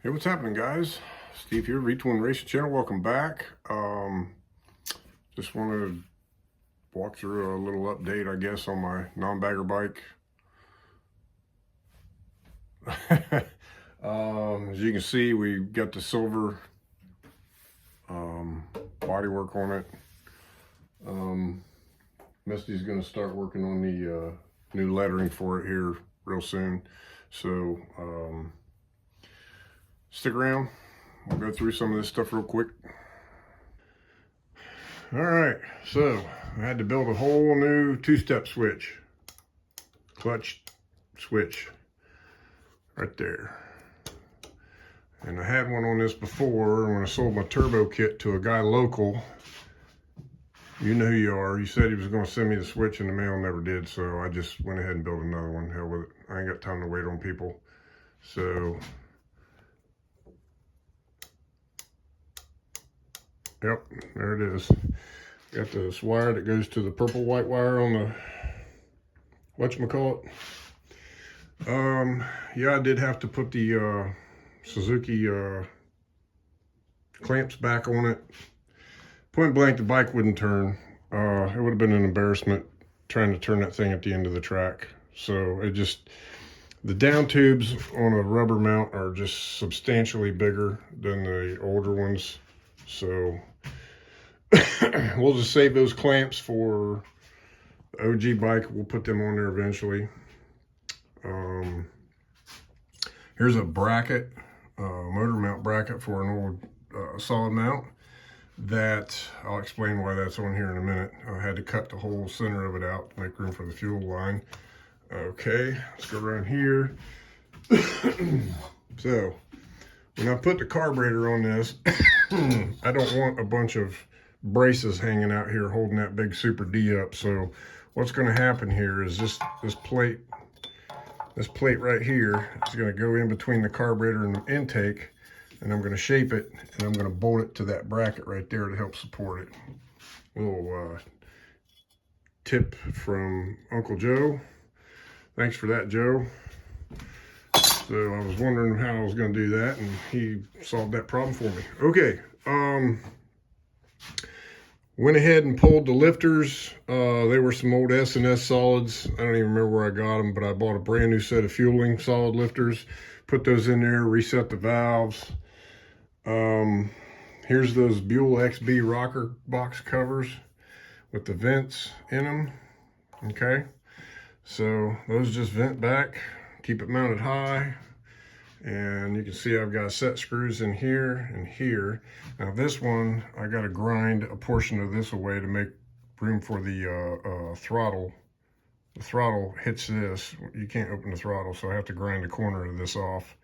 Hey, what's happening, guys? Steve here, V-Twin Racing Channel. Welcome back. Just wanted to walk through a little update, I guess, on my non-bagger bike. As you can see, we got the silver bodywork on it. Misty's going to start working on the new lettering for it here real soon. So, stick around. We'll go through some of this stuff real quick. All right, so I had to build a whole new two-step switch, clutch switch right there. And I had one on this before when I sold my turbo kit to a guy local. You know who you are. He said he was going to send me the switch in the mail, never did. So I just went ahead and built another one. Hell with it. I ain't got time to wait on people. So, yep, there it is. Got this wire that goes to the purple white wire on the whatchamacallit. Yeah, I did have to put the Suzuki clamps back on it. Point blank, the bike wouldn't turn. It would have been an embarrassment trying to turn that thing at the end of the track. So it just, the down tubes on a rubber mount are just substantially bigger than the older ones. So we'll just save those clamps for the OG bike. We'll put them on there eventually. Here's a bracket, motor mount bracket for an old solid mount that I'll explain why that's on here in a minute. I had to cut the whole center of it out to make room for the fuel line. Okay, let's go around here. So when I put the carburetor on this, I don't want a bunch of braces hanging out here holding that big Super D up. So what's going to happen here is this plate right here is going to go in between the carburetor and the intake, and I'm going to shape it, and I'm going to bolt it to that bracket right there to help support it. A little tip from Uncle Joe. Thanks for that, Joe. So I was wondering how I was going to do that, and he solved that problem for me. Okay, went ahead and pulled the lifters. They were some old S&S solids. I don't even remember where I got them, but I bought a brand new set of fueling solid lifters, put those in there, reset the valves. Here's those Buell XB rocker box covers with the vents in them. Okay, so those just vent back, keep it mounted high. And you can see I've got set screws in here and here. Now this one, I got to grind a portion of this away to make room for the throttle. The throttle hits this. You can't open the throttle, so I have to grind a corner of this off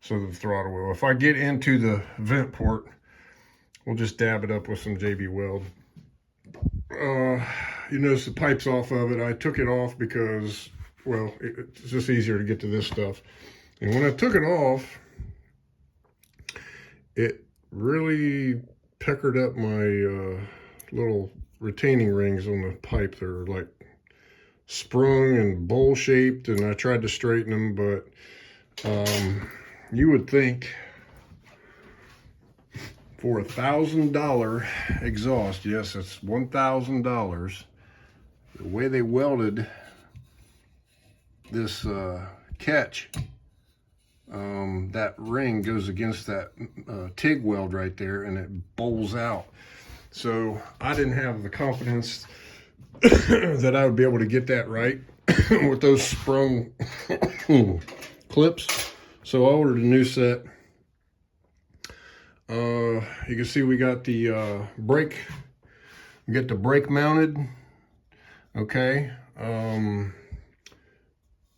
so that the throttle will. If I get into the vent port, we'll just dab it up with some JB Weld. You notice the pipe's off of it. I took it off because, well, it's just easier to get to this stuff. And when I took it off, it really peckered up my little retaining rings on the pipe. They're like sprung and bowl-shaped, and I tried to straighten them, but you would think for $1,000 exhaust, yes, it's $1,000, the way they welded this catch, that ring goes against that TIG weld right there, and it bowls out. So I didn't have the confidence that I would be able to get that right with those sprung clips. So I ordered a new set. You can see we got the brake. We get the brake mounted. Okay.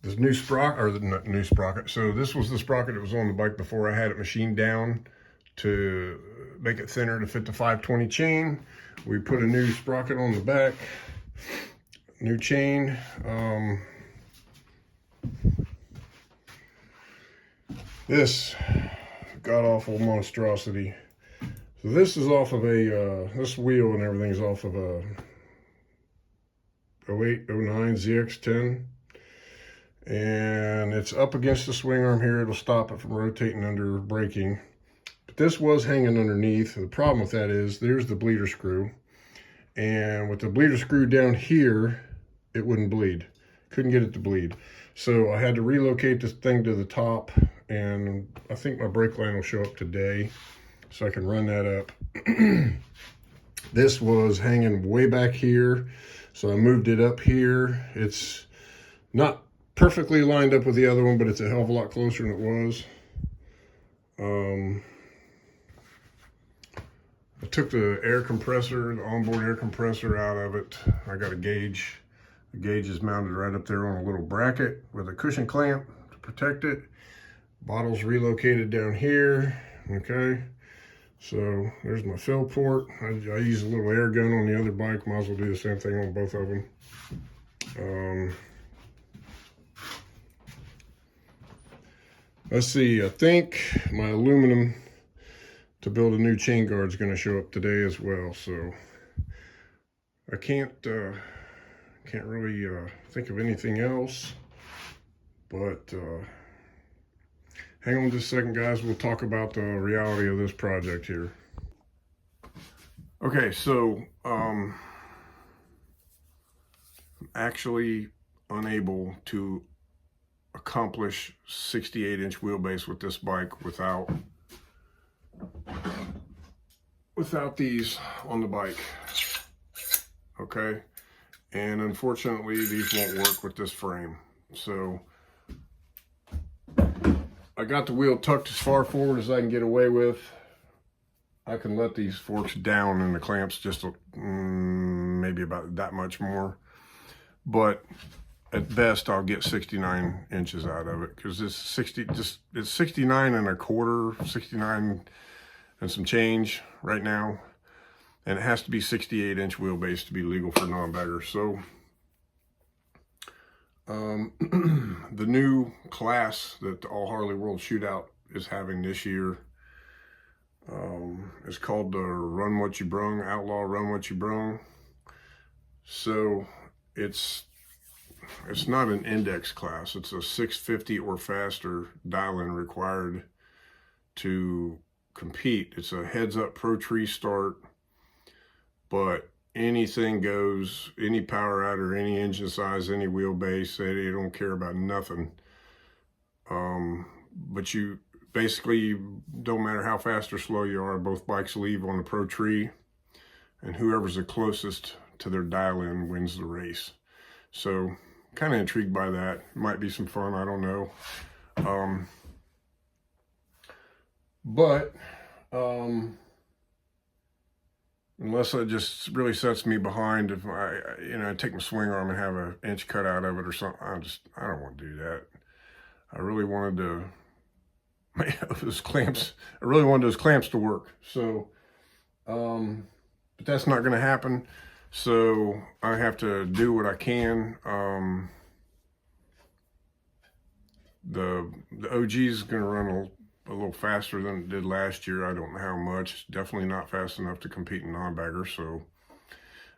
This new sprocket, or the new sprocket. So this was the sprocket that was on the bike before. I had it machined down to make it thinner to fit the 520 chain. We put a new sprocket on the back, new chain. This god-awful monstrosity. So this is off of a, this wheel and everything is off of a 08, 09 ZX10. and it's up against the swing arm here. It'll stop it from rotating under braking. But this was hanging underneath. The problem with that is there's the bleeder screw. And with the bleeder screw down here, it wouldn't bleed. Couldn't get it to bleed. So I had to relocate this thing to the top, and I think my brake line will show up today, so I can run that up. This was hanging way back here, so I moved it up here. It's not perfectly lined up with the other one, but it's a hell of a lot closer than it was. I took the air compressor, the onboard air compressor out of it. I got a gauge. The gauge is mounted right up there on a little bracket with a cushion clamp to protect it. Bottle's relocated down here, okay? So there's my fill port. I use a little air gun on the other bike. Might as well do the same thing on both of them. Let's see, I think my aluminum to build a new chain guard is going to show up today as well. So I can't really think of anything else, but hang on just a second, guys. We'll talk about the reality of this project here. Okay, so I'm actually unable to accomplish 68-inch wheelbase with this bike without these on the bike. Okay, and unfortunately these won't work with this frame. So I got the wheel tucked as far forward as I can get away with. I can let these forks down and the clamps just maybe about that much more, but at best I'll get 69 inches out of it, because it's 69 and a quarter, 69 and some change right now, and it has to be 68-inch wheelbase to be legal for non-bagger. So the new class that the All Harley World Shootout is having this year is called the Run What You Brung, Outlaw Run What You Brung. So it's not an index class. It's a 650 or faster dial-in required to compete. It's a heads-up pro tree start, but anything goes, any power out or any engine size, any wheelbase. They don't care about nothing. But you basically, don't matter how fast or slow you are, both bikes leave on the pro tree, and whoever's the closest to their dial-in wins the race. So kind of intrigued by that. Might be some fun, I don't know. But unless it just really sets me behind, if I take my swing arm and have an inch cut out of it or something, I don't want to do that. I really wanted to those clamps. I really wanted those clamps to work. So, but that's not going to happen. So I have to do what I can. The OG is going to run a little faster than it did last year. I don't know how much. Definitely not fast enough to compete in non-bagger. So,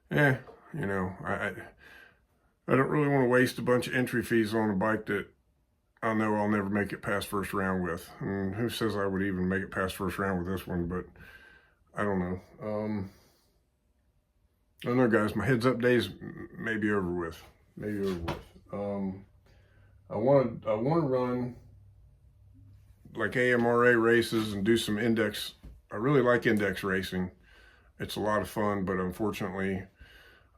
I don't really want to waste a bunch of entry fees on a bike that I know I'll never make it past first round with. And who says I would even make it past first round with this one? But I don't know. I don't know, guys. My heads up days may be over with. I want to run like AMRA races and do some index. I really like index racing. It's a lot of fun, but unfortunately,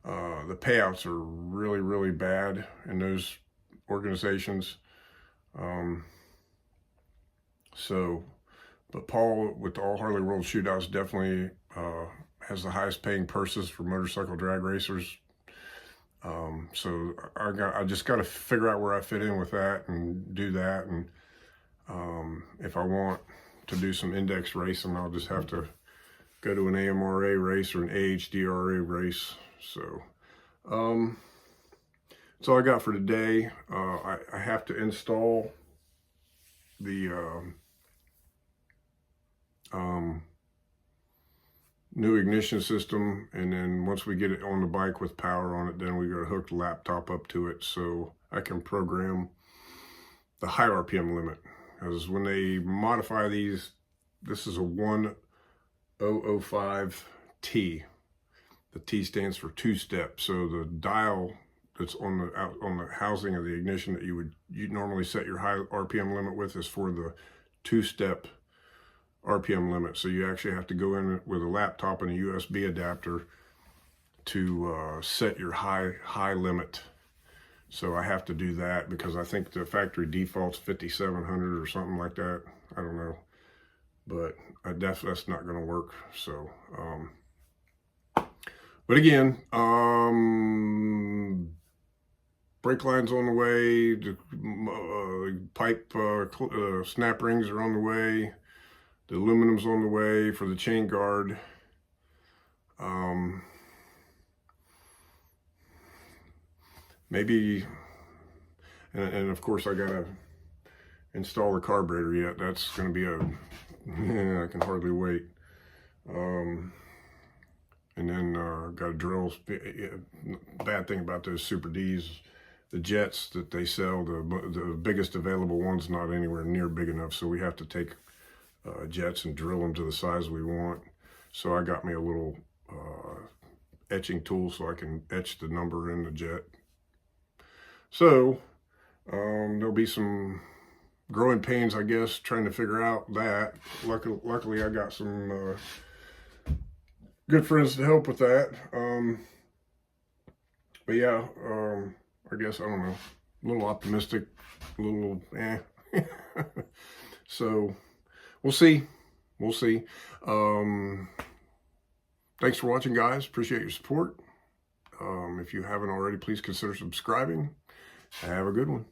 the payouts are really, really bad in those organizations. But Paul with the All Harley World Shootouts definitely has the highest paying purses for motorcycle drag racers. So I just got to figure out where I fit in with that and do that. And if I want to do some index racing, I'll just have to go to an AMRA race or an AHDRA race. So that's all I got for today. I have to install the new ignition system, and then once we get it on the bike with power on it, then we gotta hook the laptop up to it so I can program the high RPM limit. Because when they modify these, this is a 1005T. The T stands for two-step. So the dial that's on the housing of the ignition that you normally set your high RPM limit with is for the two-step RPM limit. So you actually have to go in with a laptop and a USB adapter to set your high limit. So I have to do that because I think the factory default's 5700 or something like that. I don't know, but that's not going to work. So, but again, brake line's on the way. The pipe snap rings are on the way. The aluminum's on the way for the chain guard. Maybe, and of course I gotta install the carburetor yet. That's gonna be I can hardly wait. And then gotta drill. Bad thing about those Super Ds, the jets that they sell, the biggest available one's not anywhere near big enough, so we have to take jets and drill them to the size we want. So I got me a little etching tool so I can etch the number in the jet. So there'll be some growing pains, I guess, trying to figure out that. Luckily I got some good friends to help with that. But yeah, I guess, I don't know, a little optimistic, a little So we'll see. We'll see. Thanks for watching, guys. Appreciate your support. If you haven't already, please consider subscribing. Have a good one.